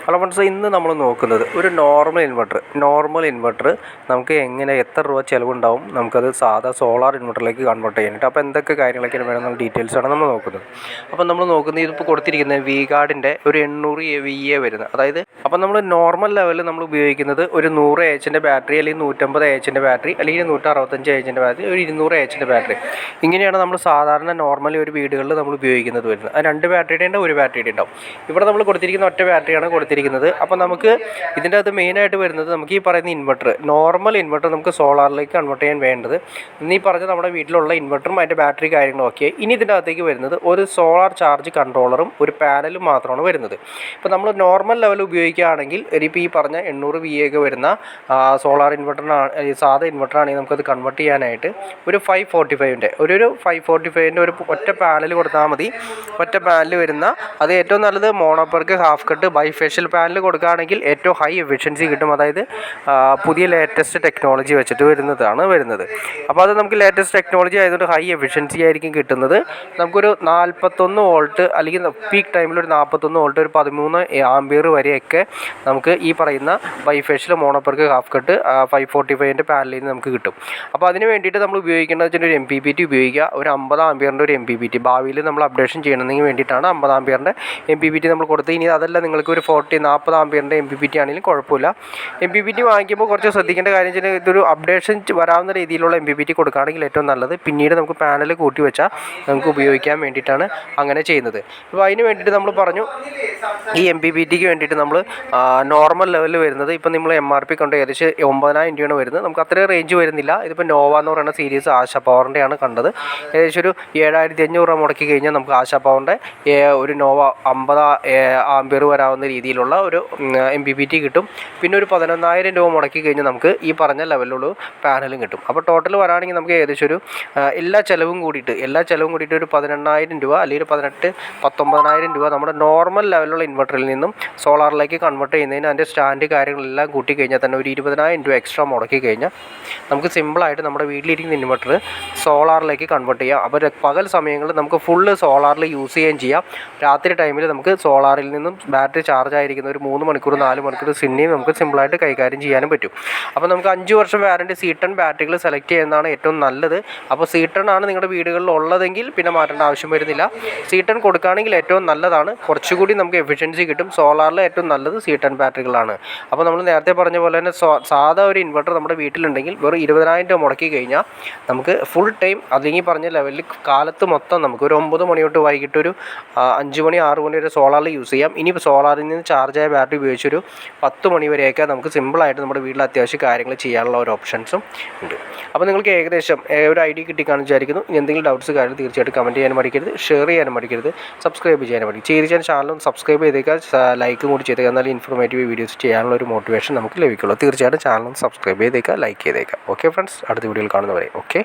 Hello friends, ഇന്ന് നമ്മൾ നോക്കുന്നത് ഒരു നോർമൽ ഇൻവെർട്ടർ നമുക്ക് എങ്ങനെ എത്ര രൂപ ചിലവുണ്ടാവും നമുക്കത് സാധാ സോളാർ ഇൻവെർട്ടറിലേക്ക് കൺവേർട്ട് ചെയ്യാനായിട്ട്. അപ്പോൾ എന്തൊക്കെ കാര്യങ്ങളൊക്കെയാണ് വേണമെന്നുള്ള ഡീറ്റെയിൽസാണ് നമ്മൾ നോക്കുന്നത്. അപ്പോൾ നമ്മൾ നോക്കുന്നത് ഇതിപ്പോൾ കൊടുത്തിരിക്കുന്നത് V-Guardൻ്റെ ഒരു 800 VA വരുന്നത്, അതായത് അപ്പോൾ നമ്മൾ നോർമൽ ലെവലിൽ നമ്മൾ ഉപയോഗിക്കുന്നത് ഒരു 100 AHൻ്റെ ബാറ്ററി, അല്ലെങ്കിൽ 150 AHൻ്റെ ബാറ്ററി, അല്ലെങ്കിൽ 165 AHൻ്റെ ബാറ്ററി, ഒരു 200 AHൻ്റെ ബാറ്ററി. ഇങ്ങനെയാണ് നമ്മൾ സാധാരണ നോർമലി ഒരു വീടുകളിൽ നമ്മൾ ഉപയോഗിക്കുന്നത് വരുന്നത്. അത് 2 ബാറ്ററിയുടെ ഉണ്ട്, 1 ബാറ്ററിയുടെ ഉണ്ടാവും. ഇവിടെ നമ്മൾ കൊടുത്തിരിക്കുന്ന ഒറ്റ ബാറ്ററിയാണ് കൊടുത്തിരിക്കുന്നത്. അപ്പോൾ നമുക്ക് ഇതിൻ്റെ അത് മെയിനായിട്ട് വരുന്നത് നമുക്ക് ഈ പറയുന്ന ഇൻവെർട്ടർ, നോർമൽ ഇൻവെർട്ടർ നമുക്ക് സോളാറിലേക്ക് കൺവേർട്ട് ചെയ്യാൻ വേണ്ടത് ഇന്നീ പറഞ്ഞ നമ്മുടെ വീട്ടിലുള്ള ഇൻവെർട്ടറും അതിൻ്റെ ബാറ്ററി കാര്യങ്ങളും ഒക്കെ. ഇനി ഇതിൻ്റെ അകത്തേക്ക് വരുന്നത് ഒരു സോളാർ ചാർജ് കൺട്രോളറും ഒരു പാനലും മാത്രമാണ് വരുന്നത്. ഇപ്പോൾ നമ്മൾ നോർമൽ ലെവൽ ഉപയോഗിക്കുകയാണെങ്കിൽ ഇപ്പോൾ ഈ പറഞ്ഞ 800 VA ഒക്കെ വരുന്ന സോളാർ ഇൻവെർട്ടറിനാണ്, സാധാ ഇൻവെർട്ടറാണെങ്കിൽ നമുക്കത് കൺവേർട്ട് ചെയ്യാനായിട്ട് ഒരു 545ൻ്റെ ഒരു 545ൻ്റെ ഒരു ഒറ്റ പാനൽ കൊടുത്താൽ മതി. ഒറ്റ പാനൽ വരുന്ന അത് ഏറ്റവും നല്ലത് mono PERC half cut bifacial panel കൊടുക്കുകയാണെങ്കിൽ ഏറ്റവും ഹൈ എഫിഷ്യൻസി കിട്ടും. അതായത് പുതിയ ലേറ്റസ്റ്റ് ടെക്നോളജി വെച്ചിട്ട് വരുന്നത്. അപ്പോൾ അത് നമുക്ക് ലേറ്റസ്റ്റ് ടെക്നോളജി ആയതുകൊണ്ട് ഹൈ എഫിഷ്യൻസി ആയിരിക്കും കിട്ടുന്നത്. നമുക്കൊരു 41 വോൾട്ട് അല്ലെങ്കിൽ പീക്ക് ടൈമിൽ ഒരു 41 വോൾട്ട്, ഒരു 13 ആംപിയർ വരെയൊക്കെ നമുക്ക് ഈ പറയുന്ന ബൈഫേഷ്യൽ മോണോപ്പർക്ക് ഹാഫ് കട്ട് 545ൻ്റെ പാനലിൽ നിന്ന് നമുക്ക് കിട്ടും. അപ്പോൾ അതിന് വേണ്ടിയിട്ട് നമ്മൾ ഉപയോഗിക്കേണ്ടത് വെച്ചാൽ ഒരു MPPT ഉപയോഗിക്കുക. ഒരു 50 ആംപിയറിൻ്റെ ഒരു MPPT ഭാവിയിൽ നമ്മൾ അപ്ഡേഷൻ ചെയ്യണമെങ്കിൽ വേണ്ടിയിട്ടാണ് 50 ആംപിയറിൻ്റെ MPPT നമ്മൾ കൊടുത്ത്. ഇനി അതല്ല നിങ്ങൾക്ക് ഒരു 40 ആംപിയറിൻ്റെ MPPT ആണെങ്കിലും കുഴപ്പമില്ല. MPPT വാങ്ങിക്കുമ്പോൾ കുറച്ച് ശ്രദ്ധിക്കേണ്ട കാര്യം വെച്ചാൽ ഇതൊരു അപ്ഡേഷൻ വരാവുന്ന രീതിയിലുള്ള MPPT കൊടുക്കുകയാണെങ്കിൽ ഏറ്റവും നല്ലത്. പിന്നീട് നമുക്ക് പാനൽ കൂട്ടി വെച്ചാൽ നമുക്ക് ഉപയോഗിക്കാൻ വേണ്ടിയിട്ടാണ് അങ്ങനെ ചെയ്യുന്നത്. അപ്പോൾ അതിന് വേണ്ടിയിട്ട് നമ്മൾ പറഞ്ഞു ഈ MPPTക്ക് വേണ്ടിയിട്ട് നമ്മൾ നോർമൽ ലെവലിൽ വരുന്നത് ഇപ്പോൾ നമ്മൾ MRP കണ്ട് ഏകദേശം 9000 രൂപയാണ് വരുന്നത്. നമുക്ക് അത്രയും റേഞ്ച് വരുന്നില്ല. ഇതിപ്പോൾ നോവ എന്ന് പറയുന്ന സീരീസ് ആശാ പവറിൻ്റെയാണ് കണ്ടത്. ഏകദേശം ഒരു 7500 രൂപ മുടക്കി കഴിഞ്ഞാൽ നമുക്ക് ആശാ പവറിൻ്റെ ഒരു നോവ 50 ആംപിയർ വരാവുന്ന രീതിയിലുള്ള ഒരു MPPT കിട്ടും. പിന്നെ ഒരു 11000 രൂപ മുടക്കി കഴിഞ്ഞാൽ നമുക്ക് ഈ പറഞ്ഞ ലെവലിലുള്ള പാനലും കിട്ടും. അപ്പോൾ ടോട്ടൽ വരാണെങ്കിൽ നമുക്ക് ഏകദേശം ഒരു എല്ലാ ചിലവും കൂടിയിട്ട് ഒരു 18000 രൂപ അല്ലെങ്കിൽ ഒരു 19,000 രൂപ നമ്മുടെ നോർമൽ ലെവലിലുള്ള ഇൻവെർട്ടറിൽ നിന്നും സോളാറിലേക്ക് കൺവേർട്ട് ചെയ്യുന്നതിന് അതിൻ്റെ സ്റ്റാൻഡ് കാര്യങ്ങളെല്ലാം കൂട്ടി കഴിഞ്ഞാൽ തന്നെ ഒരു 20,000 രൂപ എക്സ്ട്രാ മുടക്കി കഴിഞ്ഞാൽ നമുക്ക് സിമ്പിളായിട്ട് നമ്മുടെ വീട്ടിലിരിക്കുന്ന ഇൻവെർട്ടർ സോളാറിലേക്ക് കൺവേർട്ട് ചെയ്യാം. അപ്പോൾ പകൽ സമയങ്ങളിൽ നമുക്ക് ഫുള്ള് സോളാറിൽ യൂസ് ചെയ്യുകയും ചെയ്യാം. രാത്രി ടൈമിൽ നമുക്ക് സോളാറിൽ നിന്നും ബാറ്ററി ചാർജ് ആയിരിക്കുന്ന ഒരു 3 മണിക്കൂർ 4 മണിക്കൂർ സിന്നെയും നമുക്ക് സിമ്പിളായിട്ട് കൈകാര്യം ചെയ്യാനും പറ്റും. അപ്പോൾ നമുക്ക് 5 വർഷം വാറൻറ്റി C10 ബാറ്ററികൾ സെലക്ട് ചെയ്യുന്നതാണ് ഏറ്റവും നല്ലത്. അപ്പോൾ C10 ആണ് നിങ്ങളുടെ വീടുകളിൽ ഉള്ളതെങ്കിൽ പിന്നെ മാറ്റേണ്ട ആവശ്യം വരുന്നില്ല. C10 കൊടുക്കുകയാണെങ്കിൽ ഏറ്റവും നല്ലതാണ്. കുറച്ചുകൂടി നമുക്ക് എഫിഷ്യൻസി കിട്ടും. സോളാറിൽ ഏറ്റവും നല്ലത് C10 ബാറ്ററികളാണ്. അപ്പോൾ നമ്മൾ നേരത്തെ പറഞ്ഞ പോലെ തന്നെ സാധാ ഒരു ഇൻവെർട്ടർ നമ്മുടെ വീട്ടിലുണ്ടെങ്കിൽ വെറും 20,000 രൂപ മുടക്കി കഴിഞ്ഞാൽ നമുക്ക് ഫുൾ ടൈം അല്ലെങ്കിൽ പറഞ്ഞ ലെവലിൽ കാലത്ത് മൊത്തം നമുക്ക് ഒരു 9 മണി തൊട്ട് വൈകിട്ട് ഒരു 5 മണി 6 മണി വരെ സോളാറിൽ യൂസ് ചെയ്യാം. ഇനി സോളാറിൽ നിന്ന് ചാർജായ ബാറ്ററി ഉപയോഗിച്ചൊരു 10 മണി വരെയൊക്കെ നമുക്ക് സിമ്പിളായിട്ട് നമ്മുടെ വീട്ടിൽ അത്യാവശ്യം കാര്യങ്ങൾ ചെയ്യാനുള്ള ഒരു ഓപ്ഷൻസും ഉണ്ട്. അപ്പോൾ നിങ്ങൾക്ക് ഏകദേശം ഒരു ഐഡിയ കിട്ടിക്കാണെന്ന് വിചാരിക്കുന്നു. എന്തെങ്കിലും ഡൗട്ട്സ് കാര്യങ്ങൾ തീർച്ചയായിട്ടും കമൻറ്റ് ചെയ്യാനും മടിക്കരുത്, ഷെയർ ചെയ്യാനും മടിക്കരുത്, സബ്സ്ക്രൈബ് ചെയ്യാനും മടിക്കും. ചാനലും സബ്സ്ക്രൈബ് ചെയ്തേക്കുക, ലൈക്കും കൂടി ചെയ്തേക്കുക. എന്നാലും ഇൻഫോർമേറ്റീവ് വീഡിയോസ് ചെയ്യാനുള്ള ഒരു മോട്ടിവേഷൻ നമുക്ക് ലഭിക്കുള്ളൂ. തീർച്ചയായിട്ടും ചാനലും സബ്സ്ക്രൈബ് ചെയ്തേക്കുക, ലൈക്ക് ചെയ്തേക്കുക. ഓക്കെ ഫ്രണ്ട്സ്, അടുത്ത വീഡിയോയിൽ കാണുന്നവരെ ഓക്കെ.